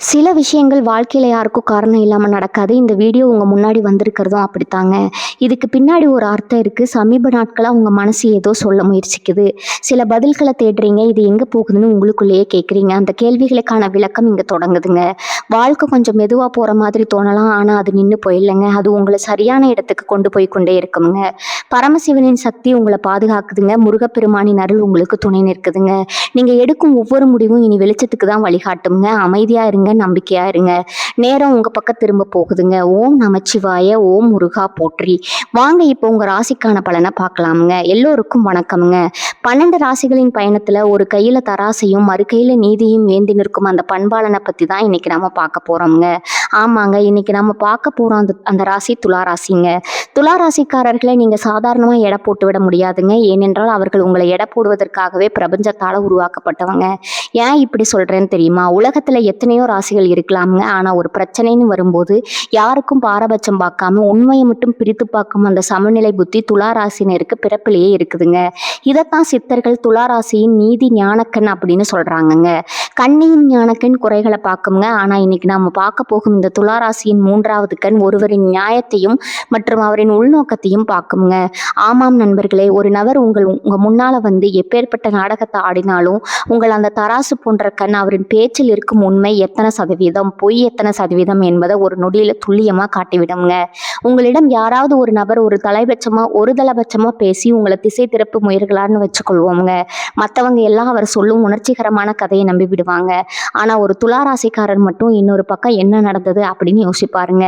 சில விஷயங்கள் வாழ்க்கையில யாருக்கும் காரணம் இல்லாம நடக்காது. இந்த வீடியோ உங்க முன்னாடி வந்திருக்கிறதும் அப்படித்தாங்க. இதுக்கு பின்னாடி ஒரு அர்த்தம் இருக்கு. சமீப நாட்களா உங்க மனசு ஏதோ சொல்ல முயற்சிக்குது. சில பதில்கள தேடுறீங்க. இது எங்க போகுதுன்னு உங்களுக்குள்ளேயே கேட்குறீங்க. அந்த கேள்விகளுக்கான விளக்கம் இங்க தொடங்குதுங்க. வாழ்க்கை கொஞ்சம் மெதுவா போற மாதிரி தோணலாம். ஆனா அது நின்னு போயில்லங்க. அது உங்கள சரியான இடத்துக்கு கொண்டு போய் கொண்டே இருக்குங்க. பரமசிவனின் சக்தி உங்கள பாதுகாக்குதுங்க. முருகப்பெருமானின் அருள் உங்களுக்கு துணை நிற்குதுங்க. நீங்க எடுக்கும் ஒவ்வொரு முடிவும் இனி வெளிச்சத்துக்கு தான் வழிகாட்டுங்க. அமைதியா இருங்க. நம்பிக்கையா இருங்க. நேரம் உங்க பக்கம் திரும்ப போகுதுங்க. ஓம் நமச்சிவாய, ஓம் முருகா போற்றி. வாங்க இப்போ உங்க ராசிக்கான பலனை பார்க்கலாமுங்க. எல்லோருக்கும் வணக்கம்ங்க. 12 ராசிகளின் பயணத்துல ஒரு கையில தராசையும் மறு கையில நீதியும் ஏந்தி நிற்கும் அந்த பண்பாளனை பத்தி தான் இன்னைக்கு நம்ம பார்க்க போறோம்ங்க. ஆமாங்க, இன்னைக்கு நம்ம பார்க்க போறோம் அந்த ராசி துலா ராசிங்க. துலா ராசிக்காரர்களை நீங்க சாதாரணமா எடை போட்டு விட முடியாதுங்க. ஏனென்றால் அவர்கள் உங்களை எடை போடுவதற்காகவே பிரபஞ்சத்தால உருவாக்கப்பட்டவங்க. ஏன் இப்படி சொல்றேன்னு தெரியுமா? உலகத்துல எத்தனையோ ராசிகள் இருக்கலாமுங்க. ஆனா ஒரு பிரச்சனைன்னு வரும்போது யாருக்கும் பாரபட்சம் பார்க்காம உண்மையை மட்டும் பிரித்து பார்க்கும் அந்த சமநிலை புத்தி துலா ராசினருக்கு பிறப்பிலேயே இருக்குதுங்க. இதைத்தான் சித்தர்கள் துலா ராசியின் நீதி ஞானக்கண் அப்படின்னு சொல்றாங்கங்க. கண்ணியின் ஞானக்கண் குறைகளை பார்க்குங்க. ஆனா இன்னைக்கு நாம பார்க்க போகும் இந்த துலா ராசியின் 3வது கண் ஒருவரின் நியாயத்தையும் மற்றும் அவரின் உள்நோக்கத்தையும் பார்க்குங்க. ஆமாம் நண்பர்களே, ஒரு நபர் உங்க முன்னால வந்து எப்பேற்பட்ட நாடகத்தை ஆடினாலும் உங்கள் அந்த தராசு போன்ற கண் அவரின் பேச்சில் இருக்கும் உண்மை எத்தனை சதவீதம், பொய் எத்தனை சதவீதம் என்பதை ஒரு நொடியில துல்லியமா காட்டிவிடுங்க. உங்களிடம் யாராவது ஒரு நபர் ஒரு தலைபட்சமா பேசி உங்களை திசை திருப்பு முயற்களான்னு வச்சுக்கொள்வோங்க. மற்றவங்க எல்லாம் அவர் சொல்லும் உணர்ச்சிகரமான கதையை நம்பி விடுவாங்க. ஆனா ஒரு துளாராசிக்காரர் மட்டும் இன்னொரு பக்கம் என்ன நடந்தது அப்படின்னு யோசிப்பாருங்க.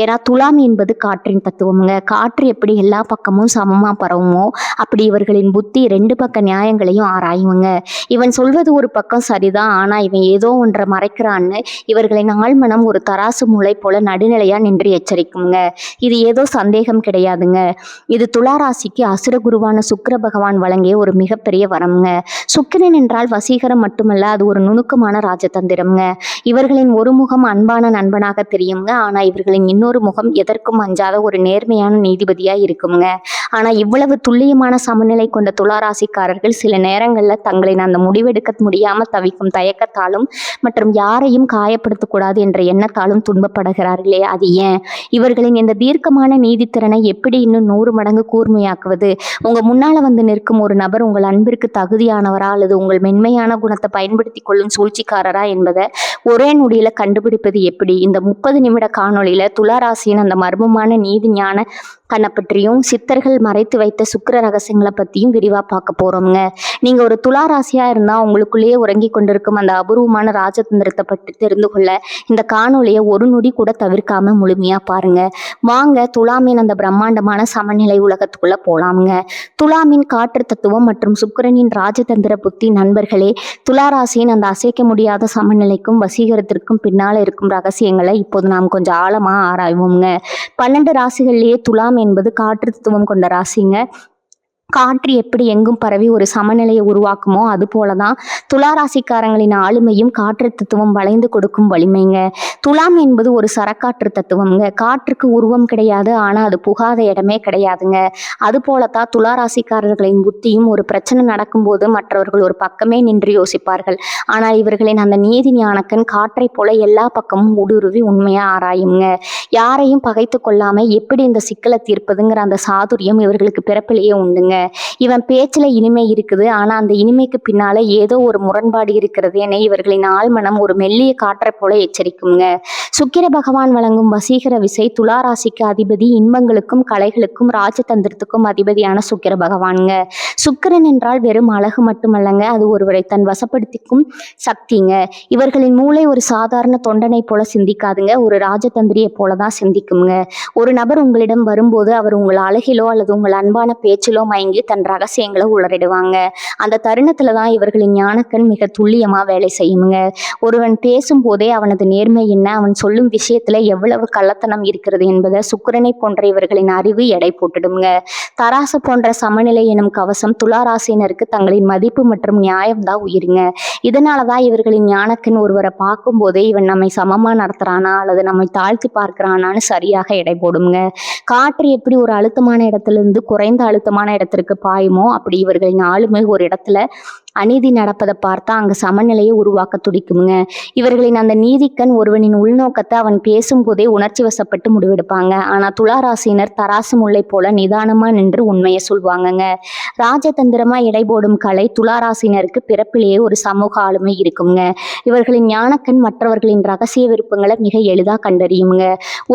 ஏன்னா துலாம் என்பது காற்றின் தத்துவமுங்க. காற்று எப்படி எல்லா பக்கமும் சமமா பரவுமோ அப்படி இவர்களின் புத்தி 2 பக்க நியாயங்களையும் ஆராயுங்க. இவன் சொல்வது ஒரு பக்கம் சரிதான், ஆனா இவன் ஏதோ ஒன்றை மறைக்கிறான்னு இவர்களின் ஆழ்மனம் ஒரு தராசு மூளை போல நடுநிலையா நின்று எச்சரிக்குங்க. இது ஏதோ சந்தேகம் கிடையாதுங்க. இது துளாராசிக்கு அசுர குருவான சுக்கிர பகவான் வழங்கிய ஒரு மிகப்பெரிய வரம்ங்க. சுக்கிரன் என்றால் வசீகரம் மட்டுமல்ல, அது ஒரு நுணுக்கமான ராஜதந்திரம்ங்க. இவர்களின் ஒரு முகம் அன்பான நண்பனாக தெரியுங்க. ஆனா இவர்களின் இன்னொரு முகம் எதற்கும் அஞ்சாத ஒரு நேர்மையான நீதிபதியா இருக்குங்க. ஆனா இவ்வளவு துல்லியமான சமநிலை கொண்ட துளாராசிக்காரர்கள் சில நேரங்கள்ல தங்களின் அந்த முடிவெடுக்க முடியாம தவிக்கும் தயக்கத்தாலும் மற்றும் யாரையும் காயப்படுத்தக்கூடாது என்ற எண்ணத்தாலும் துன்பப்படுகிறார்களே, அது ஏன்? இவர்களின் இந்த தீர்க்கமான நீதித்திறனை எப்படி இன்னும் 100 மடங்கு கூர்மையாக்குவது? உங்க முன்னால வந்து நிற்கும் ஒரு நபர் உங்கள் அன்பிற்கு தகுதியானவரா அல்லது உங்கள் மென்மையான குணத்தை பயன்படுத்தி கொள்ளும் சூழ்ச்சிக்காரரா என்பதை ஒரே நொடியில கண்டுபிடிப்பது எப்படி? இந்த 30 நிமிட காணொளியில துளாராசியின் அந்த மர்மமான நீதி ஞான கண்ணை பற்றியும் சித்தர்கள் மறைத்து வைத்த சுக்கிர ரகசியங்களை பற்றியும் விரிவாக பார்க்க போகிறோம்ங்க. நீங்கள் ஒரு துலா ராசியாக இருந்தால் உங்களுக்குள்ளேயே உறங்கி கொண்டிருக்கும் அந்த அபூர்வமான ராஜதந்திரத்தை பற்றி தெரிந்து கொள்ள இந்த காணொலியை ஒரு நொடி கூட தவிர்க்காம முழுமையாக பாருங்க. வாங்க துலாமின் அந்த பிரம்மாண்டமான சமநிலை உலகத்துக்குள்ள போலாமுங்க. துலாமின் காற்று தத்துவம் மற்றும் சுக்கிரனின் ராஜதந்திர புத்தி. நண்பர்களே, துலா ராசியின் அந்த அசைக்க முடியாத சமநிலைக்கும் வசீகரத்திற்கும் பின்னால் இருக்கும் ரகசியங்களை இப்போது நாம் கொஞ்சம் ஆழமாக ஆராய்வோம்ங்க. 12 ராசிகள்லேயே துலாம் என்பது காற்று தத்துவம் கொண்ட ராசிங்க. காற்று எப்படி எங்கும் பரவி ஒரு சமநிலையை உருவாக்குமோ அது போலதான் துளாராசிக்காரங்களின் ஆளுமையும் காற்று தத்துவம் வளைந்து கொடுக்கும் வலிமைங்க. துலாம் என்பது ஒரு சரக்காற்று தத்துவம்ங்க. காற்றுக்கு உருவம் கிடையாது, ஆனா அது புகாத இடமே கிடையாதுங்க. அது போலத்தான் துளாராசிக்காரர்களின் புத்தியும். ஒரு பிரச்சனை நடக்கும்போது மற்றவர்கள் ஒரு பக்கமே நின்று யோசிப்பார்கள். ஆனால் இவர்களின் அந்த நீதி ஞானக்கண் காற்றை போல எல்லா பக்கமும் ஊடுருவி உண்மையா ஆராயுங்க. யாரையும் பகைத்து கொள்ளாம எப்படி இந்த சிக்கலை தீர்ப்பதுங்கிற அந்த சாதுரியம் இவர்களுக்கு பிறப்பிலேயே உண்டுங்க. இவன் பேச்சுல இனிமை இருக்குது, ஆனா அந்த இனிமைக்கு பின்னால ஏதோ ஒரு முரண்பாடு இருக்கிறது என இவர்களின் ஆழ்மனம் ஒரு மெல்லிய காற்றை போல எச்சரிக்குங்க. சுக்கிர பகவான் வழங்கும் வசீகர விசை. துளாராசிக்கு அதிபதி இன்பங்களுக்கும் கலைகளுக்கும் ராஜதந்திரத்துக்கும் அதிபதியான சுக்கிர பகவானுங்க. சுக்கிரன் என்றால் வெறும் அழகு மட்டுமல்லங்க, அது ஒருவரை தன் வசப்படுத்திக்கும் சக்திங்க. இவர்களின் மூளை ஒரு சாதாரண தொண்டனை போல சிந்திக்காதுங்க, ஒரு ராஜதந்திரியை போலதான் சிந்திக்குங்க. ஒரு நபர் உங்களிடம் வரும்போது அவர் உங்கள் அழகிலோ அல்லது உங்கள் அன்பான பேச்சிலோ மயங்கி தன் ரகசியங்களை உளறிடுவாங்க. அந்த தருணத்துல தான் இவர்களின் ஞானக்கண் மிக துல்லியமா வேலை செய்யுங்க. ஒருவன் பேசும் போதே அவனது நேர்மை என்ன, அவன் சொல்லும் விஷயத்துல எவ்வளவு கள்ளத்தனம் இருக்கிறது என்பதை சுக்கிரனை போன்ற இவர்களின் அறிவு எடை போட்டுடுங்க. தராசு போன்ற சமநிலை எனும் கவசம் துளாராசினருக்கு தங்களின் மதிப்பு மற்றும் நியாயம் தான் உயிருங்க. இதனாலதான் இவர்களின் ஞானக்கண் ஒருவரை பார்க்கும் போதே இவன் நம்மை சமமா நடத்துறானா அல்லது நம்மை தாழ்த்தி பார்க்கிறானான்னு சரியாக எடை போடுங்க. காற்று எப்படி ஒரு அழுத்தமான இடத்துல இருந்து குறைந்த அழுத்தமான இடத்துல பக்கத்திற்கு பாயுமோ அப்படி இவர்களின் ஆளுமை ஒரு இடத்துல அநீதி நடப்பதை பார்த்தா அங்க சமநிலையை உருவாக்க துடிக்குங்க. இவர்களின் அந்த நீதிக்கண் ஒருவனின் உள்நோக்கத்தை அவன் பேசும்போதே உணர்ச்சி வசப்பட்டு முடிவெடுப்பாங்க. ஆனா துளாராசினர் தராசு முல்லை போல நிதானமா நின்று உண்மையை சொல்லுவாங்கங்க. ராஜதந்திரமா எடை போடும் கலை துளாராசினருக்கு பிறப்பிலேயே ஒரு சமூக ஆளுமை இருக்குங்க. இவர்களின் ஞானக்கண் மற்றவர்களின் ரகசிய விருப்பங்களை மிக எளிதா கண்டறியுங்க.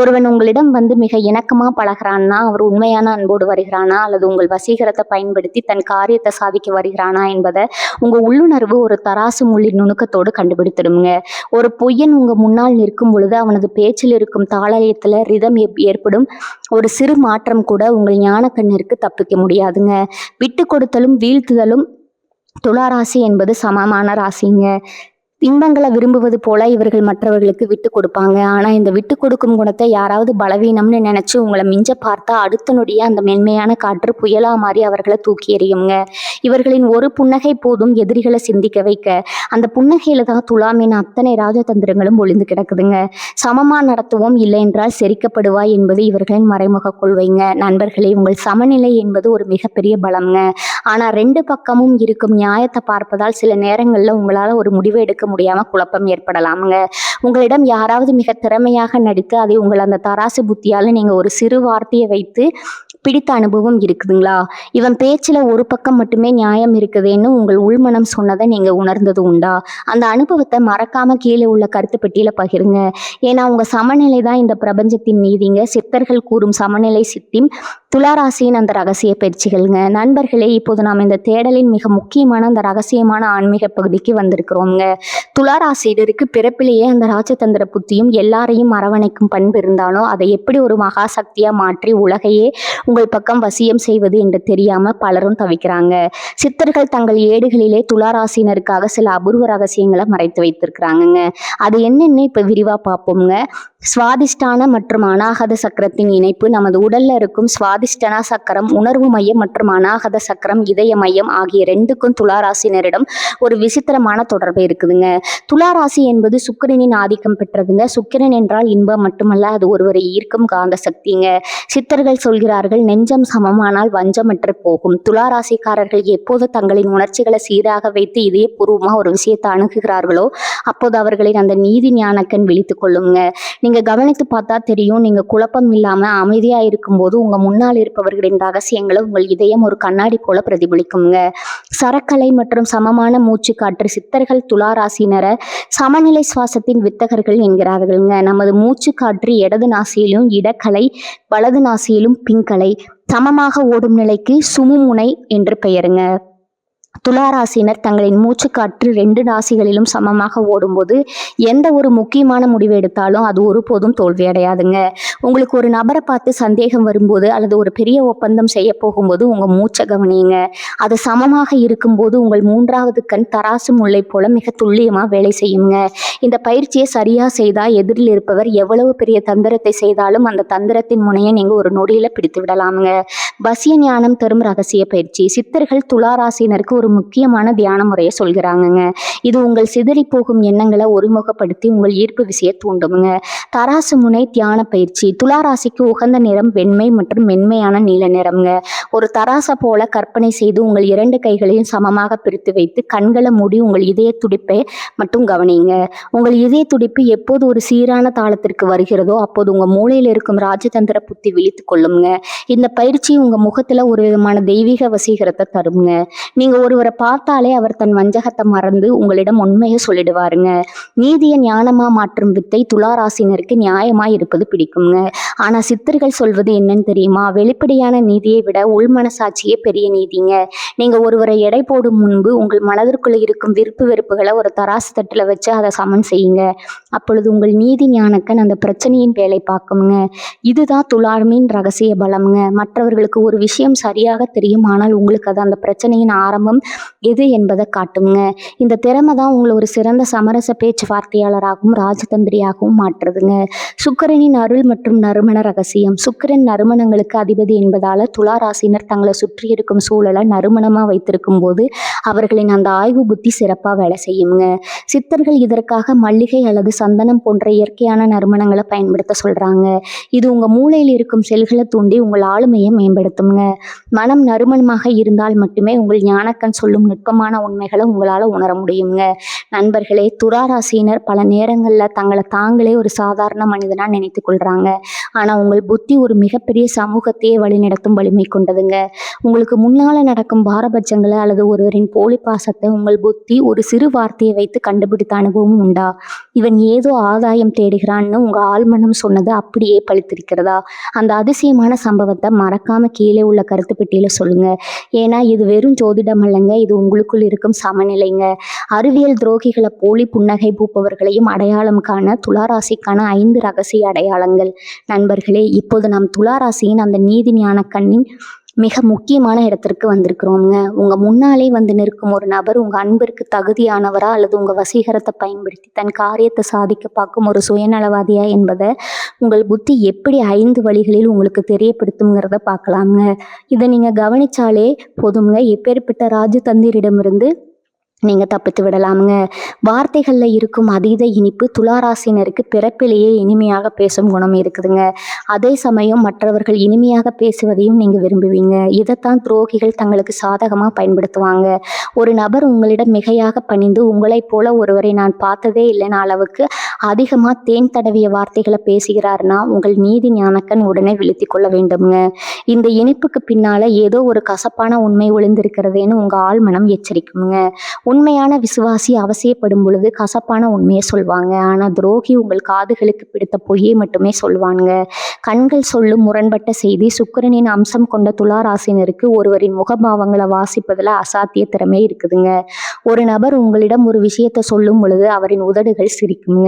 ஒருவன் உங்களிடம் வந்து மிக இணக்கமா பழகிறான்னா அவர் உண்மையான அன்போடு வருகிறானா அல்லது உங்கள் வசீகரத்தை பயன்படுத்தி தன் காரியத்தை சாதிக்க வருகிறானா என்பதை உங்க உள்ளுணர்வு ஒரு தராசு முள்ளின் நுணுக்கத்தோடு கண்டுபிடித்திடுங்க. ஒரு பொய்யன் உங்க முன்னால் நிற்கும் பொழுது அவனது பேச்சில் இருக்கும் தாளயத்துல ரிதம் ஏற்படும் ஒரு சிறு மாற்றம் கூட உங்கள் ஞான கண்ணிற்கு தப்பிக்க முடியாதுங்க. விட்டு கொடுத்தலும் வீழ்த்துதலும் துளாராசி என்பது சமமான ராசிங்க. இன்பங்களை விரும்புவது போல இவர்கள் மற்றவர்களுக்கு விட்டு கொடுப்பாங்க. ஆனா இந்த விட்டு கொடுக்கும் குணத்தை யாராவது பலவீனம்னு நினைச்சு உங்களை மிஞ்ச பார்த்தா அடுத்த நொடியே அந்த மென்மையான காற்று புயலா மாறி அவர்களை தூக்கி எறியுங்க. இவர்களின் ஒரு புன்னகை போதும் எதிரிகளை சிந்திக்க வைக்க. அந்த புன்னகையில தான் துலாமின் அத்தனை ராஜதந்திரங்களும் ஒளிந்து கிடக்குதுங்க. சமமா நடத்துவோம், இல்லை என்றால் செரிக்கப்படுவாய் என்பது இவர்களின் மறைமுக கொள்கைங்க. நண்பர்களே, உங்கள் சமநிலை என்பது ஒரு மிகப்பெரிய பலம்ங்க. ஆனா ரெண்டு பக்கமும் இருக்கும் நியாயத்தை பார்ப்பதால் சில நேரங்கள்ல உங்களால ஒரு முடிவை எடுக்க முடியாம குழப்பம் ஏற்படலாமுங்க. உங்களிடம் யாராவது மிக திறமையாக நடித்து அதை உங்கள் அந்த தராசு புத்தியால நீங்க ஒரு சிறு வார்த்தையை வைத்து பிடித்த அனுபவம் இருக்குதுங்களா? இவன் பேச்சுல ஒரு பக்கம் மட்டுமே நியாயம் இருக்குதுன்னு உங்கள் உள்மனம் சொன்னதை நீங்க உணர்ந்தது உண்டா? அந்த அனுபவத்தை மறக்காம கீழே உள்ள கருத்து பெட்டியில பகிருங்க. ஏன்னா உங்க சமநிலை தான் இந்த பிரபஞ்சத்தின் நீதிங்க. சித்தர்கள் கூறும் சமநிலை சித்திம் துளாராசியின் அந்த ரகசிய பயிற்சிகள்ங்க. நண்பர்களே, இப்போது நாம் இந்த தேடலின் மிக முக்கியமான அந்த ரகசியமான ஆன்மீக பகுதிக்கு வந்திருக்கிறோங்க. துளாராசினருக்கு பிறப்பிலேயே அந்த ராஜதந்திர புத்தியும் எல்லாரையும் அரவணைக்கும் பண்பு இருந்தாலும் அதை எப்படி ஒரு மகா சக்தியா மாற்றி உலகையே உங்கள் பக்கம் வசியம் செய்வது என்று தெரியாம பலரும் தவிக்கிறாங்க. சித்தர்கள் தங்கள் ஏடுகளிலே துளாராசினருக்காக சில அபூர்வ ரகசியங்களை மறைத்து வைத்திருக்கிறாங்கங்க. அது என்னன்னு இப்ப விரிவா பார்ப்போம்ங்க. சுவாதிஷ்டான மற்றும் அநாகத சக்கரத்தின் இணைப்பு. நமது உடல்ல இருக்கும் சுவாதிஷ்டனா சக்கரம் உணர்வு மையம் மற்றும் அநாகத சக்கரம் இதய மையம் ஆகிய ரெண்டுக்கும் துளாராசினரிடம் ஒரு விசித்திரமான தொடர்பு இருக்குதுங்க. துளாராசி என்பது சுக்கிரனின் ஆதிக்கம் பெற்றதுங்க. சுக்கிரன் என்றால் இன்பம் மட்டுமல்ல, அது ஒருவரை ஈர்க்கும் காந்த சக்திங்க. சித்தர்கள் சொல்கிறார்கள், நெஞ்சம் சமமானால் வஞ்சமற்று போகும். துளாராசிக்காரர்கள் எப்போது தங்களின் உணர்ச்சிகளை சீராக வைத்து இதயபூர்வமா ஒரு விஷயத்தை அணுகுகிறார்களோ அப்போது அவர்களின் அந்த நீதி ஞானக்கண் விழித்துக் கொள்ளுங்க. நீங்க கவனித்து பார்த்தா தெரியும், நீங்க குழப்பம் இல்லாம அமைதியா இருக்கும்போது உங்க முன்னால் இருப்பவர்களின் ரகசியங்களை உங்கள் இதயம் ஒரு கண்ணாடி போல பிரதிபலிக்குங்க. சரக்கலை மற்றும் சமமான மூச்சு காற்று. சித்தர்கள் துளாராசினரை சமநிலை சுவாசத்தின் வித்தகர்கள் என்கிறார்கள்ங்க. நமது மூச்சு காற்று இடது நாசியிலும் இடக்கலை, வலது நாசியிலும் பிங்கலை சமமாக ஓடும் நிலைக்கு சுமுமுனை என்று பெயருங்க. துளாராசினர் தங்களின் மூச்சுக்காற்று 2 ராசிகளிலும் சமமாக ஓடும்போது எந்த ஒரு முக்கியமான முடிவு எடுத்தாலும் அது ஒருபோதும் தோல்வி அடையாதுங்க. உங்களுக்கு ஒரு நபரை பார்த்து சந்தேகம் வரும்போது அல்லது ஒரு பெரிய ஒப்பந்தம் செய்ய போகும்போது உங்க மூச்சை கவனியுங்க. அது சமமாக இருக்கும்போது உங்கள் 3வது கண் தராசு முல்லை போல மிக துல்லியமா வேலை செய்யுங்க. இந்த பயிற்சியை சரியா செய்தா எதிரில் இருப்பவர் எவ்வளவு பெரிய தந்திரத்தை செய்தாலும் அந்த தந்திரத்தின் முனையை நீங்க ஒரு நொடியில பிடித்து விடலாமுங்க. வசிய ஞானம் தரும் ரகசிய பயிற்சி. சித்தர்கள் துளாராசினருக்கு ஒரு முக்கியமான தியான முறையை சொல்கிறாங்கங்க. இது உங்கள் சிதறி போகும் எண்ணங்களை ஒருமுகப்படுத்தி உங்கள் ஈர்ப்பு விசையை தூண்டுங்க. தராசு முனை தியான பயிற்சி. துளாராசிக்கு உகந்த நிறம் வெண்மை மற்றும் மென்மையான நீல நிறம்ங்க. ஒரு தராசை போல கற்பனை செய்து உங்கள் 2 கைகளையும் சமமாக பிரித்து வைத்து கண்களை மூடி உங்கள் இதய துடிப்பை மட்டும் கவனிங்க. உங்கள் இதய துடிப்பு எப்போது ஒரு சீரான தாளத்திற்கு வருகிறதோ அப்போது உங்க மூளையில் இருக்கும் ராஜதந்திர புத்தி விழித்து கொள்ளுங்க. இந்த பயிற்சி உங்க முகத்துல ஒரு விதமான தெய்வீக வசீகரத்தை தருங்க. நீங்க ஒருவரை பார்த்தாலே அவர் தன் வஞ்சகத்தை மறந்து உங்களிடம் உண்மையை சொல்லிடுவாருங்க. நீதியை ஞானமா மாற்றும் வித்தை துளாராசினருக்கு நியாயமா இருப்பது பிடிக்குங்க. ஆனா சித்தர்கள் சொல்வது என்னன்னு தெரியுமா? வெளிப்படையான நீதியை விட உள்மனசாட்சியே பெரிய நீதிங்க. நீங்க ஒருவரை எடை போடும் முன்பு உங்கள் மனதிற்குள்ள இருக்கும் விருப்பு வெறுப்புகளை ஒரு தராசு தட்டுல வச்சு அதை சமன் செய்யுங்க. அப்பொழுது உங்கள் நீதி ஞானக்கன் அந்த பிரச்சனையின் வேலை பார்க்குங்க. இதுதான் துளாமின் ரகசிய பலம்ங்க. மற்றவர்களுக்கு ஒரு விஷயம் சரியாக தெரியும், ஆனால் உங்களுக்கு அது அந்த பிரச்சனையின் ஆரம்பம் எது என்பதை காட்டுங்க. இந்த திறமை தான் உங்களை ஒரு சிறந்த சமரச பேச்சுவார்த்தையாளராகவும் ராஜதந்திரியாகவும் மாற்றுதுங்க. சுக்கிரனின் அருள் மற்றும் நறுமண ரகசியம். சுக்கிரன் நறுமணங்களுக்கு அதிபதி என்பதால துளாராசினர் தங்களை சுற்றி இருக்கும் சூழலை நறுமணமா வைத்திருக்கும் போது அவர்களின் அந்த ஆய்வு புத்தி சிறப்பா வேலை செய்யுங்க. சித்தர்கள் இதற்காக மல்லிகை அல்லது சந்தனம் போன்ற இயற்கையான நறுமணங்களை பயன்படுத்த சொல்றாங்க. இது உங்க மூளையில் இருக்கும் செல்களை தூண்டி உங்கள் ஆளுமையை மேம்படுத்த மேம்படுத்துங்க. மனம் நறுமணமாக இருந்தால் மட்டுமே உங்கள் ஞானக்கண் சொல்லும் நுட்பமான உண்மைகளை உங்களால் உணர முடியுங்க. நண்பர்களே, துலா ராசியினர் பல நேரங்களில் தங்களை தாங்களே ஒரு சாதாரண மனிதனாக நினைத்து கொள்கிறாங்க. ஆனால் உங்கள் புத்தி ஒரு மிகப்பெரிய சமூகத்தையே வழிநடத்தும் வலிமை கொண்டதுங்க. உங்களுக்கு முன்னால் நடக்கும் பாரபட்சங்களை அல்லது ஒருவரின் போலி பாசத்தை உங்கள் புத்தி ஒரு சிறு வார்த்தையை வைத்து கண்டுபிடித்த அனுபவம் உண்டா? இவன் ஏதோ ஆதாயம் தேடுகிறான்னு உங்கள் ஆழ்மனம் சொன்னது அப்படியே பழித்திருக்கிறதா? அந்த அதிசயமான சம்பவத்தை மறக்காம கீழே உள்ள கருத்து பெட்டியில் சொல்லுங்க. ஏன்னா இது வெறும் ஜோதிடம் அல்லங்க, இது உங்களுக்குள் இருக்கும் சமநிலைங்க. அறிவியல் துரோகிகளை போலி புன்னகை பூப்பவர்களையும் அடையாளம் காண துளாராசிக்கான 5 ரகசிய அடையாளங்கள். நண்பர்களே, இப்போது நாம் துளாராசியின் அந்த நீதி ஞான கண்ணின் மிக முக்கியமான இடத்திற்கு வந்திருக்கிறோங்க. உங்க முன்னாலே வந்து நிற்கும் ஒரு நபர் உங்க அன்பிற்கு தகுதியானவரா அல்லது உங்க வசீகரத்தை பயன்படுத்தி தன் காரியத்தை சாதிக்க பார்க்கும் ஒரு சுயநலவாதியா என்பதை உங்கள் புத்தி எப்படி 5 வழிகளில் உங்களுக்கு தெரியப்படுத்துங்கிறத பார்க்கலாங்க. இதை நீங்க கவனிச்சாலே போதுங்க, எப்பேற்பட்ட ராஜதந்திரிடமிருந்து நீங்கள் தப்பித்து விடலாமுங்க. வார்த்தைகளில் இருக்கும் அதீத இனிப்பு துளாராசினருக்கு பிறப்பிலேயே இனிமையாக பேசும் குணம் இருக்குதுங்க. அதே சமயம் மற்றவர்கள் இனிமையாக பேசுவதையும் நீங்கள் விரும்புவீங்க. இதைத்தான் துரோகிகள் தங்களுக்கு சாதகமாக பயன்படுத்துவாங்க. ஒரு நபர் உங்களிடம் மிகையாக பணிந்து உங்களைப் போல ஒருவரை நான் பார்த்ததே இல்லைன்னு அளவுக்கு அதிகமாக தேன் தடவிய வார்த்தைகளை பேசுகிறாருன்னா உங்கள் நீதி ஞானக்கண் உடனே விழுத்தி கொள்ள வேண்டும்ங்க. இந்த இனிப்புக்கு பின்னால் ஏதோ ஒரு கசப்பான உண்மை ஒளிந்திருக்கிறதுன்னு உங்கள் ஆழ்மனம் எச்சரிக்குங்க. உண்மையான விசுவாசி அவசியப்படும் பொழுது கசப்பான உண்மையை சொல்வாங்க. ஆனால் துரோகி உங்கள் காதுகளுக்கு பிடித்த பொய்யை மட்டுமே சொல்வானுங்க. கண்கள் சொல்லும் முரண்பட்ட செய்தி. சுக்கிரனின் அம்சம் கொண்ட துளாராசினருக்கு ஒருவரின் முகபாவங்களை வாசிப்பதில் அசாத்திய திறமை இருக்குதுங்க. ஒரு நபர் உங்களிடம் ஒரு விஷயத்தை சொல்லும் பொழுது அவரின் உதடுகள் சிரிக்குங்க,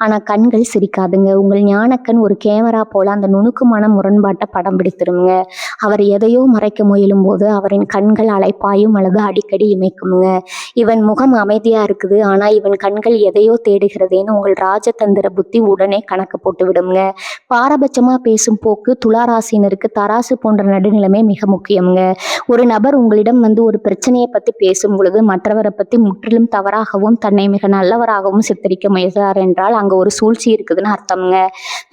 ஆனால் கண்கள் சிரிக்காதுங்க. உங்கள் ஞானக்கண் ஒரு கேமரா போல அந்த நுணுக்கமான முரண்பாட்டை படம் பிடித்திருங்க. அவர் எதையோ மறைக்க முயலும் போது அவரின் கண்கள் அலைப்பாயும் அல்லது அடிக்கடி இமைக்குங்க. இவன் முகம் அமைதியா இருக்குது, ஆனா இவன் கண்கள் எதையோ தேடுகிறதேன்னு உங்கள் ராஜதந்திர புத்தி உடனே கணக்கு போட்டு விடுங்க. பாரபட்சமா பேசும் போக்கு துளாராசினருக்கு தராசு போன்ற நடுநிலைமை மிக முக்கியம்ங்க. ஒரு நபர் உங்களிடம் வந்து ஒரு பிரச்சனையை பத்தி பேசும் பொழுது மற்றவரை பத்தி முற்றிலும் தவறாகவும் தன்னை மிக நல்லவராகவும் சித்தரிக்க முயற்றார் என்றால் அங்க ஒரு சூழ்ச்சி இருக்குதுன்னு அர்த்தம்ங்க.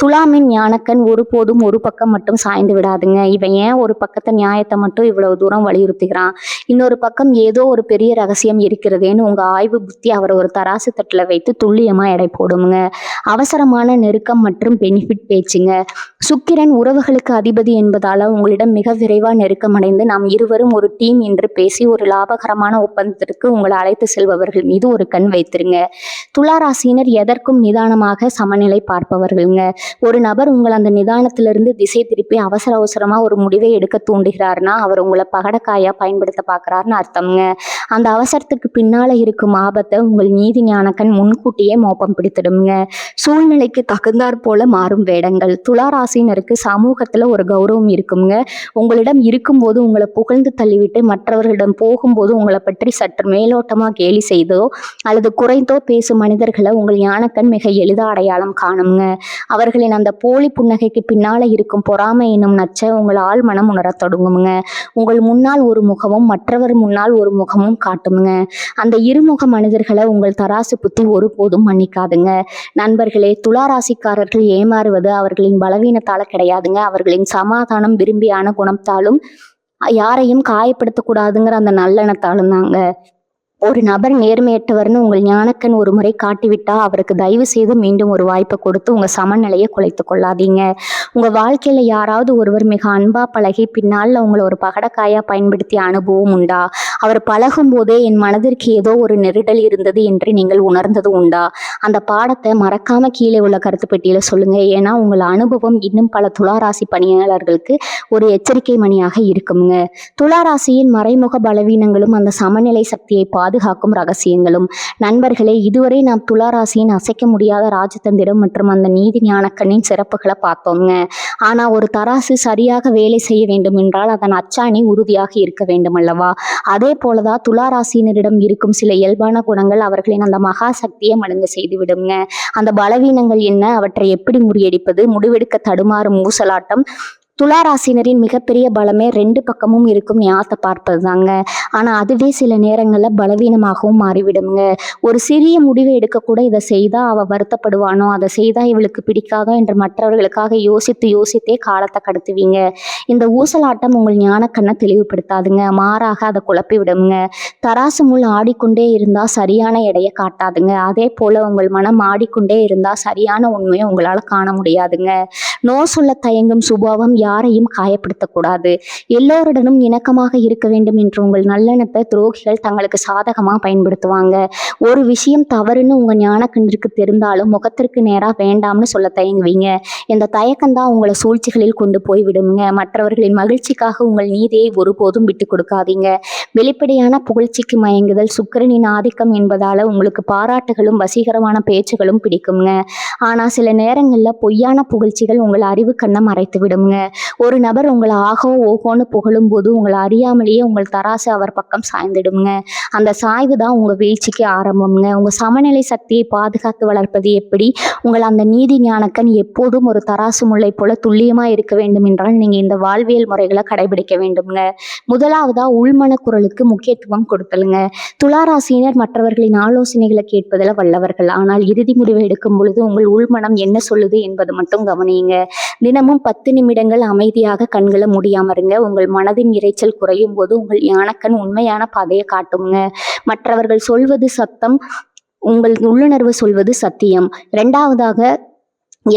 துலாமின் ஞானக்கண் ஒருபோதும் ஒரு பக்கம் மட்டும் சாய்ந்து விடாதுங்க. இவன் ஏன் ஒரு பக்கத்தை நியாயத்தை மட்டும் இவ்வளவு தூரம் வலியுறுத்துகிறான், இன்னொரு பக்கம் ஏதோ ஒரு பெரிய ரகசியம் இருக்கிறதேன்னு உங்க ஆய்வு புத்தி அவரை ஒரு தராசு தட்டுல வைத்து துல்லியமா எடை போடுங்க. அவசரமான நெருக்கம் மற்றும் பெனிஃபிட் பேச்சுங்க. சுக்கிரன் உறவுகளுக்கு அதிபதி என்பதால உங்களிடம் மிக விரைவா நெருக்கம் அடைந்து நாம் இருவரும் ஒரு டீம் என்று பேசி ஒரு லாபகரமான ஒப்பந்தத்திற்கு உங்களை அழைத்து செல்பவர்கள் மீது ஒரு கண் வைத்திருங்க. துளாராசினர் எதற்கும் நிதானமாக சமநிலை பார்ப்பவர்கள்ங்க. ஒரு நபர் உங்கள் அந்த நிதானத்திலிருந்து திசை திருப்பி அவசரமா ஒரு முடிவை எடுக்க தூண்டுகிறாருன்னா அவர் உங்களை பகடக்காயா பயன்படுத்த பார்க்கறாருன்னு அர்த்தம்ங்க. அந்த அவசரத்துக்கு பின்னால இருக்கும் ஆபத்தை உங்கள் நீதி ஞானக்கண் முன்கூட்டியே மோப்பம் பிடித்திடுங்க. சூழ்நிலைக்கு தகுந்தாற் போல மாறும் வேடங்கள். துளாராசினருக்கு சமூகத்துல ஒரு கௌரவம் இருக்குங்க. உங்களிடம் இருக்கும்போது உங்களை புகழ்ந்து தள்ளிவிட்டு மற்றவர்களிடம் போகும்போது உங்களை பற்றி சற்று மேலோட்டமா கேலி செய்தோ அல்லது குறைந்தோ பேசும் மனிதர்களை உங்கள் ஞானக்கண் மிக எளிதா அடையாளம் காணுங்க. அவர்களின் அந்த போலி புன்னகைக்கு பின்னால இருக்கும் பொறாமை என்னும் நச்சை உங்கள் ஆழ்மனம் உணரத் தொடங்குங்க. உங்கள் முன்னால் ஒரு முகமும் மற்றவர் முன்னால் ஒரு முகமும் காட்டுங்க. அந்த இருமுக மனிதர்களை உங்கள் தராசு புத்தி ஒருபோதும் மன்னிக்காதுங்க. நண்பர்களே, துளாராசிக்காரர்கள் ஏமாறுவது அவர்களின் பலவீனத்தால கிடையாதுங்க, அவர்களின் சமாதானம் விரும்பியான குணத்தாலும் யாரையும் காயப்படுத்தக்கூடாதுங்கிற அந்த நல்லெண்ணத்தாலும் தாங்க. ஒரு நபர் நேர்மையற்றவர்னு உங்கள் ஞானக்கண் ஒரு முறை காட்டிவிட்டா அவருக்கு தயவு செய்து மீண்டும் ஒரு வாய்ப்பை கொடுத்து உங்க சமநிலையை குலைத்து கொள்ளாதீங்க. உங்க வாழ்க்கையில யாராவது ஒருவர் மிக அன்பா பழகி பின்னால் உங்களை ஒரு பகடக்காயா பயன்படுத்திய அனுபவம் உண்டா? அவர் பழகும் போதே என் மனதிற்கு ஏதோ ஒரு நெருடல் இருந்தது என்று நீங்கள் உணர்ந்தது உண்டா? அந்த பாடத்தை மறக்காம கீழே உள்ள கருத்து பெட்டியில சொல்லுங்க. ஏன்னா உங்கள் அனுபவம் இன்னும் பல துளாராசி பணியாளர்களுக்கு ஒரு எச்சரிக்கை மணியாக இருக்குங்க. துளாராசியின் மறைமுக பலவீனங்களும் அந்த சமநிலை சக்தியை பாதுகாக்கும் ரகசியங்களும். நண்பர்களே, இதுவரை நாம் துளாராசியின் அசைக்க முடியாத ராஜதந்திரம் மற்றும் அந்த நீதி ஞானக்கண்ணின் சிறப்புகளை பார்த்தோங்க. ஆனா ஒரு தராசு சரியாக வேலை செய்ய வேண்டும் என்றால் அதன் அச்சாணி உறுதியாக இருக்க வேண்டும் அல்லவா? அதே போலதான் துளாராசினரிடம் இருக்கும் சில இயல்பான குணங்கள் அவர்களின் அந்த மகா சக்தியை மழுங்க செய்து விடுங்க. அந்த பலவீனங்கள் என்ன, அவற்றை எப்படி முறியடிப்பது, முடிவெடுக்க தடுமாறும் ஊசலாட்டம், துலா ராசினரின் மிகப்பெரிய பலமே 2 பக்கமும் இருக்கும் ஞானத்தை பார்ப்பது தாங்க. ஆனால் அதுவே சில நேரங்களில் பலவீனமாகவும் மாறிவிடுங்க. ஒரு சிறிய முடிவை எடுக்கக்கூட இதை செய்தால் அவள் வருத்தப்படுவானோ, அதை செய்தால் இவளுக்கு பிடிக்காதோ என்று மற்றவர்களுக்காக யோசித்தே காலத்தை கடத்துவீங்க. இந்த ஊசலாட்டம் உங்கள் ஞானக்கண்ணை தெளிவுபடுத்தாதுங்க, மாறாக அதை குழப்பி விடுங்க. தராசு முள் ஆடிக்கொண்டே இருந்தால் சரியான எடையை காட்டாதுங்க. அதே போல் உங்கள் மனம் ஆடிக்கொண்டே இருந்தால் சரியான உண்மையை உங்களால் காண முடியாதுங்க. நோ சொல்ல தயங்கும் சுபாவம் யாரையும் காயப்படுத்தக்கூடாது. எல்லோருடனும் இணக்கமாக இருக்க வேண்டும் என்று உங்கள் நல்லெண்ணத்தை துரோகிகள் தங்களுக்கு சாதகமாக பயன்படுத்துவாங்க. ஒரு விஷயம் தவறுன்னு உங்கள் ஞானக்கண்ணிற்கு தெரிந்தாலும் முகத்திற்கு நேராக வேண்டாம்னு சொல்ல தயங்குவீங்க. இந்த தயக்கம்தான் உங்களை சூழ்ச்சிகளில் கொண்டு போய் விடுங்க. மற்றவர்களின் மகிழ்ச்சிக்காக உங்கள் நீதியை ஒருபோதும் விட்டு கொடுக்காதீங்க. வெளிப்படையான புகழ்ச்சிக்கு மயங்குதல் சுக்கிரனின் ஆதிக்கம் என்பதால் உங்களுக்கு பாராட்டுகளும் வசீகரமான பேச்சுகளும் பிடிக்குங்க. ஆனால் சில நேரங்களில் பொய்யான புகழ்ச்சிகள் உங்கள் அறிவு கண்ணை மறைத்து விடுங்க. ஒரு நபர் உங்களை ஆகோ ஓகோன்னு புகழும் போது உங்களை அறியாமலேயே உங்கள் தராசு அவர் பக்கம் சாய்ந்துடுங்க. அந்த சாய்வு தான் உங்கள் வீழ்ச்சிக்கு ஆரம்பம்ங்க. உங்கள் சமநிலை சக்தியை பாதுகாத்து வளர்ப்பது எப்படி? உங்கள் அந்த நீதி ஞானக்கண் எப்போதும் ஒரு தராசு முல்லை போல துல்லியமாக இருக்க வேண்டும் என்றால் நீங்கள் இந்த வாழ்வியல் முறைகளை கடைபிடிக்க வேண்டும்ங்க. முதலாவதா உள்மன குரலுக்கு முக்கியத்துவம் கொடுத்தலுங்க. துளாராசினர் மற்றவர்களின் ஆலோசனைகளை கேட்பதில் வல்லவர்கள். ஆனால் இறுதி முடிவை எடுக்கும் பொழுது உங்கள் உள்மனம் என்ன சொல்லுது என்பது மட்டும் கவனியுங்க. தினமும் 10 நிமிடங்கள் அமைதியாக கண்களை மூடியாம இருங்க. உங்கள் மனதின் இரைச்சல் குறையும் போது உங்கள் ஞானக்கண் உண்மையான பாதையை காட்டுங்க. மற்றவர்கள் சொல்வது சத்தம், உங்கள் உள்ளுணர்வு சொல்வது சத்தியம். 2வதாக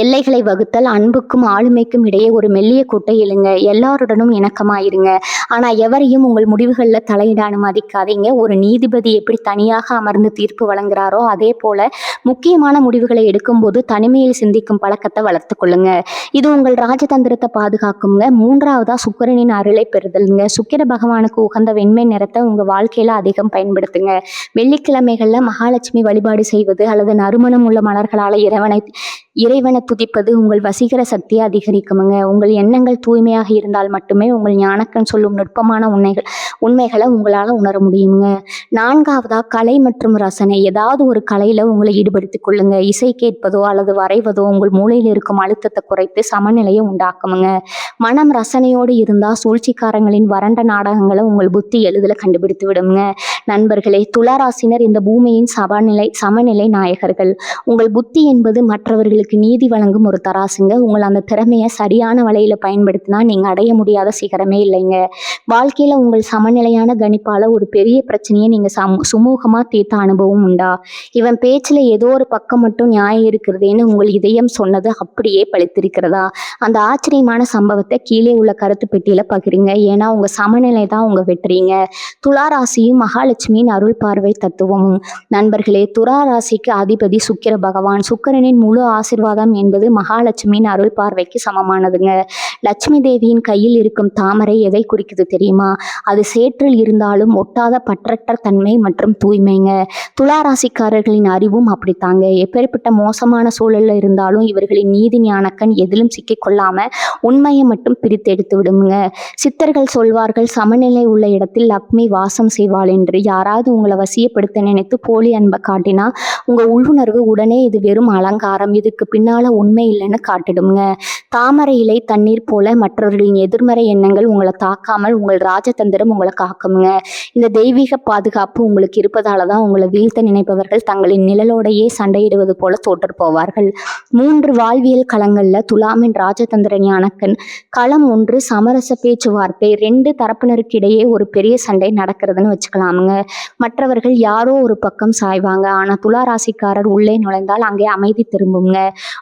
எல்லைகளை வகுத்தல். அன்புக்கும் ஆளுமைக்கும் இடையே ஒரு மெல்லிய கூட்டை எழுங்க. எல்லாருடனும் இணக்கமாயிருங்க. ஆனால் எவரையும் உங்கள் முடிவுகளில் தலையிட அனுமதிக்காதீங்க. ஒரு நீதிபதி எப்படி தனியாக அமர்ந்து தீர்ப்பு வழங்குறாரோ அதே போல முக்கியமான முடிவுகளை எடுக்கும்போது தனிமையில் சிந்திக்கும் பழக்கத்தை வளர்த்து கொள்ளுங்க. இது உங்கள் ராஜதந்திரத்தை பாதுகாக்குங்க. 3வதா சுக்கிரனின் அருளை பெறுதலுங்க. சுக்கிர பகவானுக்கு உகந்த வெண்மை நிறத்தை உங்கள் வாழ்க்கையில் அதிகம் பயன்படுத்துங்க. வெள்ளிக்கிழமைகளில் மகாலட்சுமி வழிபாடு செய்வது அல்லது நறுமணம் உள்ள மலர்களால் இறைவனை துதிப்பது உங்கள் வசீகர சக்தியை அதிகரிக்குமுங்க. உங்கள் எண்ணங்கள் தூய்மையாக இருந்தால் மட்டுமே உங்கள் ஞானக்கண் சொல்லும் நுட்பமான உண்மைகளை உங்களால் உணர முடியுங்க. 4வதா கலை மற்றும் ரசனை. ஏதாவது ஒரு கலையில் உங்களை ஈடுபடுத்திக் கொள்ளுங்க. இசை கேட்பதோ அல்லது வரைவதோ உங்கள் மூளையில் இருக்கும் அழுத்தத்தை குறைத்து சமநிலையை உண்டாக்குமுங்க. மனம் ரசனையோடு இருந்தால் சூழ்ச்சிக்காரங்களின் வறண்ட நாடகங்களை உங்கள் புத்தி எளிதில் கண்டுபிடித்து விடுங்க. நண்பர்களே, துளாராசினர் இந்த பூமியின் சமநிலை நாயகர்கள். உங்கள் புத்தி என்பது மற்றவர்களுக்கு நீதி வழங்கும் ஒரு தராசுங்க. உங்கள் அந்த திறமையை சரியான வழியில் பயன்படுத்தினா நீங்கள் அடைய முடியாத சிகரமே இல்லைங்க. வாழ்க்கையில் உங்கள் சமநிலையான கணிப்பால் ஒரு பெரிய பிரச்சனையை நீங்கள் சுமூகமாக தீர்த்த அனுபவம் உண்டா? இவன் பேச்சில் ஏதோ ஒரு பக்கம் மட்டும் நியாயம் இருக்கிறதேன்னு உங்கள் இதயம் சொன்னது அப்படியே பழித்திருக்கிறதா? அந்த ஆச்சரியமான சம்பவத்தை கீழே உள்ள கருத்து பெட்டியில் பகிருங்க. ஏன்னா உங்கள் சமநிலை தான் உங்கள் வெற்றிங்க. துளாராசியும் மகாலட்சுமியின் அருள் பார்வை தத்துவமும். நண்பர்களே, துளாராசிக்கு அதிபதி சுக்கிர பகவான். சுக்கிரனின் முழு ஆசீர்வாதம் என்பது மகாலட்சுமியின் அருள் பார்வைக்கு சமமானதுங்க. லட்சுமி தேவியின் கையில் இருக்கும் தாமரை எதை குறிக்குது தெரியுமா? அது சேற்றில் இருந்தாலும் ஒட்டாத பற்றற்ற தன்மை மற்றும் தூய்மைங்க. துளாராசிக்காரர்களின் அறிவும் அப்படித்தாங்க. எப்பேற்பட்ட மோசமான சூழல்ல இருந்தாலும் இவர்களின் நீதி ஞானக்கண் எதிலும் சிக்கிக்கொள்ளாம உண்மையை மட்டும் பிரித்து எடுத்து விடுங்க. சித்தர்கள் சொல்வார்கள், சமநிலை உள்ள இடத்தில் லக்ஷ்மி வாசம் செய்வாள் என்று. யாராவது உங்களை வசியப்படுத்த நினைத்து போலி அன்பை காட்டினா உங்க உள்ளுணர்வு உடனே இது வெறும் அலங்காரம், இதுக்கு பின்னால உண்மை இல்லைன்னு காட்டிடுங்க. தாமரை இலை தண்ணீர் போல மற்றவர்களின் எதிர்மறை எண்ணங்கள் உங்களை தாக்காமல் உங்கள் ராஜதந்திரம் உங்களை காக்குங்க. இந்த தெய்வீக பாதுகாப்பு உங்களுக்கு இருப்பதால தான் உங்களை வீழ்த்த நினைப்பவர்கள் தங்களின் நிழலோடையே சண்டையிடுவது போல தோற்று போவார்கள். 3 வாழ்வியல் களங்களில் துலாமின் ராஜதந்திர ஞானக்கண். களம் 1 சமரச பேச்சுவார்த்தை. 2 தரப்பினருக்கு இடையே ஒரு பெரிய சண்டை நடக்கிறதுன்னு வச்சுக்கலாமுங்க. மற்றவர்கள் யாரோ ஒரு பக்கம் சாய்வாங்க. ஆனால் துளாராசிக்காரர் உள்ளே நுழைந்தால் அங்கே அமைதி திரும்புங்க.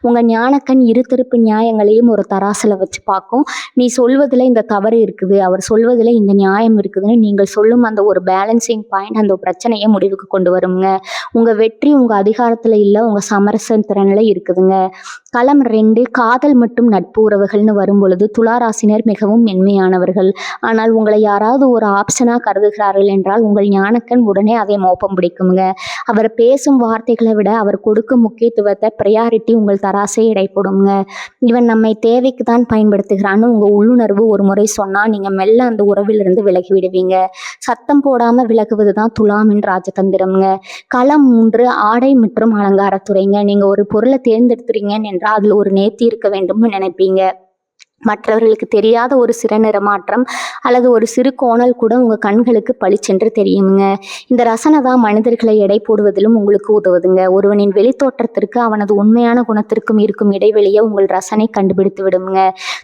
உங்க ஞானக்கண் இரு திருப்பு நியாயங்களையும் ஒரு தராசுல வச்சு பார்க்கும். நீ சொல்வதில் இந்த தவறு இருக்குது, அவர் சொல்வதில் இந்த நியாயம் இருக்குதுன்னு நீங்கள் சொல்லும் அந்த ஒரு பேலன்சிங் பாயிண்ட் அந்த பிரச்சனையை முடிவுக்கு கொண்டு வருங்க. உங்க வெற்றி உங்க அதிகாரத்துல இல்லை, உங்க சமரச திறனில் இருக்குதுங்க. களம் 2 காதல் மற்றும் நட்பு உறவுகள்னு வரும் பொழுது துளாராசினர் மிகவும் மென்மையானவர்கள். ஆனால் உங்களை யாராவது ஒரு ஆப்ஷனா கருதுகிறார்கள் என்றால் உங்கள் ஞானக்கண் உடனே அதை மோப்பம் பிடிக்குங்க. அவர் பேசும் வார்த்தைகளை விட அவர் கொடுக்கும் முக்கியத்துவத்தை ப்ரையாரிட்டி உங்கள் தராசை இடைப்படுங்க. இவன் நம்மை தேவைக்கு தான் பயன்படுத்துகிறான்னு உங்க உள்ளுணர்வு ஒரு முறை சொன்னா நீங்க மெல்ல அந்த உறவிலிருந்து விலகி விடுவீங்க. சத்தம் போடாம விலகுவது தான் துலாமின் ராஜதந்திரம்ங்க. களம் 3 ஆடை மற்றும் அலங்காரத்துறைங்க. நீங்க ஒரு பொருளை தேர்ந்தெடுத்துறீங்கன்னு என்றால் அதுல ஒரு நேர்த்தி இருக்க வேண்டும்னு நினைப்பீங்க. மற்றவர்களுக்கு தெரியாத ஒரு சிறுநிற மாற்றம் அல்லது ஒரு சிறு கோணல் கூட உங்கள் கண்களுக்கு பளிச்சென்று தெரியுங்க. இந்த ரசனை தான் மனிதர்களை எடை போடுவதிலும் உங்களுக்கு உதவுதுங்க. ஒருவனின் வெளித்தோற்றத்திற்கு அவனது உண்மையான குணத்திற்கும் இருக்கும் இடைவெளியை உங்கள் ரசனை கண்டுபிடித்து விடுங்க.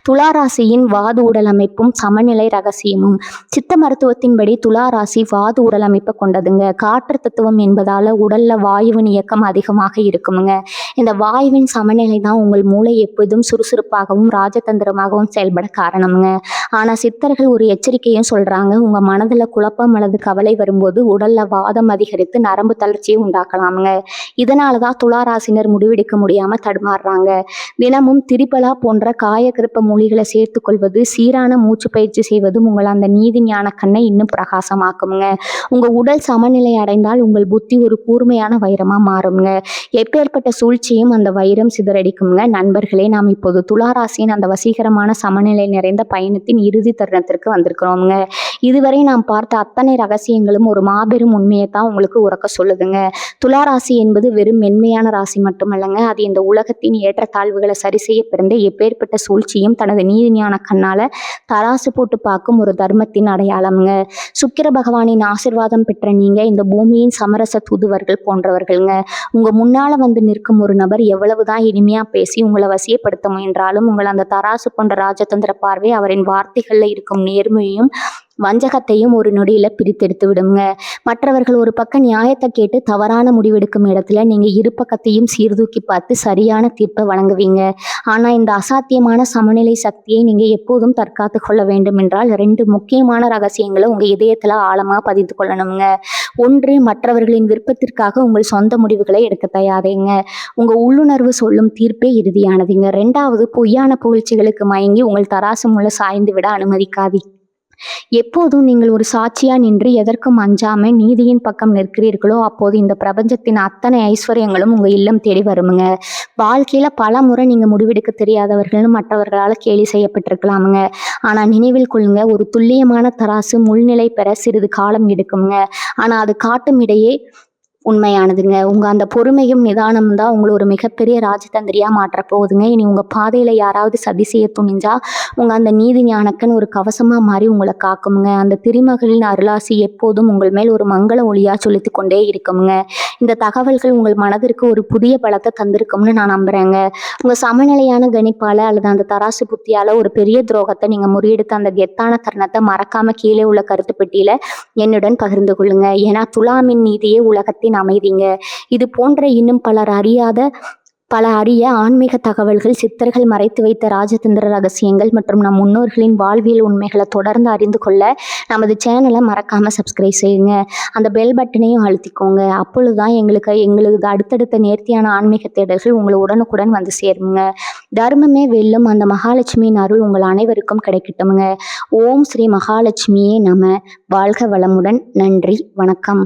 துளாராசியின் வாது உடல் அமைப்பும் சமநிலை ரகசியமும். சித்த மருத்துவத்தின்படி துளாராசி வாது உடல் அமைப்பை கொண்டதுங்க. காற்று தத்துவம் என்பதால உடல்ல வாயுவின் இயக்கம் அதிகமாக இருக்குமுங்க. இந்த வாயுவின் சமநிலை தான் உங்கள் மூளை எப்போதும் சுறுசுறுப்பாகவும் ராஜதந்திரமாகவும் செயல்பட காரணமுங்க. ஆனா சித்தர்கள் ஒரு எச்சரிக்கையும் சொல்றாங்க. உங்க மனதுல குழப்பம் அல்லது கவலை வரும்போது உடல்ல வாதம் அதிகரித்து நரம்பு தளர்ச்சியை உண்டாக்கலாமுங்க. இதனாலதான் துளாராசினர் முடிவெடுக்க முடியாம தடுமாறுறாங்க. தினமும் திரிபலா போன்ற காயக்கிருப்ப மூலிகளை சேர்த்து கொள்வது, சீரான மூச்சு பயிற்சி செய்வதும் உங்கள் அந்த நீதி ஞான கண்ணை இன்னும் பிரகாசமாக்குங்க. உங்க உடல் சமநிலை அடைந்தால் உங்கள் புத்தி ஒரு கூர்மையான வைரமா மாறுங்க. எப்பேற்பட்ட சூழ்ச்சியும் அந்த வைரம் சிதறடிக்குங்க. நண்பர்களே, நாம் இப்போது துளாராசியின் அந்த வசீகரமான சமநிலை நிறைந்த பயணத்தின் இறுதி தருணத்திற்கு வந்திருக்கிறோமுங்க. இதுவரை நாம் பார்த்த அத்தனை ரகசியங்களும் ஒரு மாபெரும் உண்மையை தான் உங்களுக்கு உறக்க சொல்லுதுங்க. துளாராசி என்பது வெறும் மென்மையான ராசி மட்டுமல்லங்க, அது இந்த உலகத்தின் ஏற்றத்தாழ்வுகளை சரி செய்ய பிறந்த எப்பேற்பட்ட சூழ்ச்சியும் தனது நீதி ஞான கண்ணால தராசு போட்டு பார்க்கும் ஒரு தர்மத்தின் அடையாளம்ங்க. சுக்கிர பகவானின் ஆசிர்வாதம் பெற்ற நீங்க இந்த பூமியின் சமரச தூதுவர்கள் போன்றவர்கள்ங்க. உங்க முன்னால வந்து நிற்கும் ஒரு நபர் எவ்வளவுதான் இனிமையா பேசி உங்களை வசியப்படுத்த முயன்றாலும் உங்கள் அந்த தராசு போன்ற ராஜதந்திர பார்வை அவரின் வார்த்தைகள்ல இருக்கும் நேர்மையும் வஞ்சகத்தையும் ஒரு நொடியில பிரித்தெடுத்து விடுங்க. மற்றவர்கள் ஒரு பக்கம் நியாயத்தை கேட்டு தவறான முடிவெடுக்கும் இடத்துல நீங்க இரு பக்கத்தையும் சீர்தூக்கி பார்த்து சரியான தீர்ப்பை வழங்குவீங்க. ஆனா இந்த அசாத்தியமான சமநிலை சக்தியை நீங்க எப்போதும் தற்காத்து கொள்ள வேண்டும் என்றால் 2 முக்கியமான ரகசியங்களை உங்க இதயத்துல ஆழமா பதிந்து கொள்ளணுங்க. ஒன்று, மற்றவர்களின் விருப்பத்திற்காக உங்கள் சொந்த முடிவுகளை எடுக்க தயாரிங்க. உங்க உள்ளுணர்வு சொல்லும் தீர்ப்பே இறுதியானதுங்க. 2வது, பொய்யான புகழ்ச்சிகளுக்கு மயங்கி உங்கள் தராசு முள்ள சாய்ந்து விட அனுமதிக்காதீங்க. எப்போதும் நீங்கள் ஒரு சாட்சியா நின்று எதற்கும் அஞ்சாம நீதியின் பக்கம் நிற்கிறீர்களோ அப்போது இந்த பிரபஞ்சத்தின் அத்தனை ஐஸ்வர்யங்களும் உங்க இல்லம் தேடி வருமுங்க. வாழ்க்கையில பல முறை நீங்க முடிவெடுக்க தெரியாதவர்கள்னு மற்றவர்களால் கேலி செய்யப்பட்டிருக்கலாமுங்க. ஆனா நினைவில் கொள்ளுங்க, ஒரு துல்லியமான தராசு முள்நிலை பெற சிறிது காலம் எடுக்குங்க. ஆனா அது காட்டும் இடையே உண்மையானதுங்க. உங்க அந்த பொறுமையும் நிதானமும் தான் உங்களை ஒரு மிகப்பெரிய ராஜதந்திரியா மாற்ற போகுதுங்க. இனி உங்க பாதையில யாராவது சதி செய்ய துணிஞ்சா உங்க அந்த நீதி ஞானக்கன் ஒரு கவசமா மாறி உங்களை காக்குமுங்க. அந்த திருமகளின் அருளாசி எப்போதும் உங்கள் மேல் ஒரு மங்கள ஒளியா செலுத்தி கொண்டே இருக்குமுங்க. இந்த தகவல்கள் உங்கள் மனதிற்கு ஒரு புதிய பலத்தை தந்திருக்கும்னு நான் நம்புறேங்க. உங்க சமநிலையான கணிப்பால அல்லது அந்த தராசு புத்தியால ஒரு பெரிய துரோகத்தை நீங்க முறியெடுத்த அந்த கெத்தான தருணத்தை மறக்காம கீழே உள்ள கருத்து பெட்டியில என்னுடன் பகிர்ந்து கொள்ளுங்க. ஏன்னா துலாமின் நீதியே உலகத்தின் அமைதிங்க. இது போன்ற இன்னும் பல அரிய ஆன்மீக தகவல்கள், சித்தர்கள் மறைத்து வைத்த ராஜதந்திர ரகசியங்கள் மற்றும் நம் முன்னோர்களின் வாழ்வியல் உண்மைகளை தொடர்ந்து அறிந்து கொள்ள நமது சேனலை மறக்காம சப்ஸ்கிரைப் செய்யுங்க. அந்த பெல் பட்டனையும் அழுத்திக்கோங்க. அப்பொழுதுதான் எங்களுக்கு அடுத்தடுத்த நேர்த்தியான ஆன்மீக தேடல்கள் உங்களை உடனுக்குடன் வந்து சேருங்க. தர்மமே வெல்லும். அந்த மகாலட்சுமியின் அருள் உங்கள் அனைவருக்கும் கிடைக்கட்டுமுங்க. ஓம் ஸ்ரீ மகாலட்சுமியே நம. வாழ்க வளமுடன். நன்றி, வணக்கம்.